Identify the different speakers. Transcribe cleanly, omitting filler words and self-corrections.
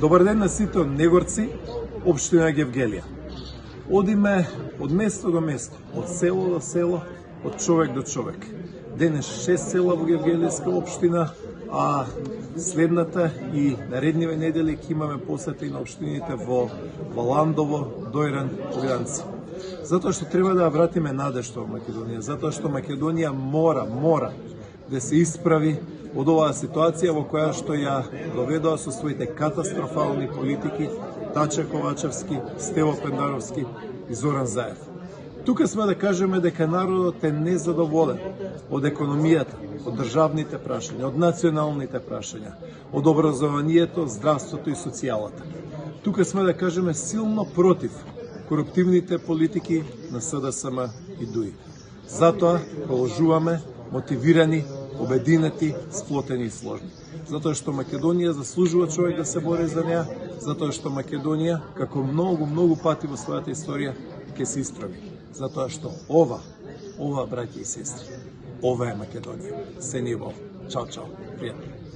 Speaker 1: Добар ден на сите негорци, општина Гевгелија. Одиме од место до место, од село до село, од човек до човек. Денес 6 села во Гевгелијска општина, а следната и наредниве недели ќе имаме посети на општините во Ландово, Дојран, Огранци. Затоа што треба да вратиме надежда во Македонија, затоа што Македонија мора да се исправи од оваа ситуација во која што ја доведоа со своите катастрофални политики Тача Ковачевски, Стево Пендаровски и Зоран Заев. Тука сме да кажеме дека народот е незадоволен од економијата, од државните прашања, од националните прашања, од образованието, здравството и социјалата. Тука сме да кажеме силно против коруптивните политики на СДСМ и ДУИ. Затоа положуваме мотивирани, обединети, сплотени и сложни. Затоа што Македонија заслужува човек да се бори за неа, затоа што Македонија, како многу пати во својата историја, ќе се исправи. Затоа што ова, браќи и сестри, ова е Македонија. Се ниво. Чао, пријатно.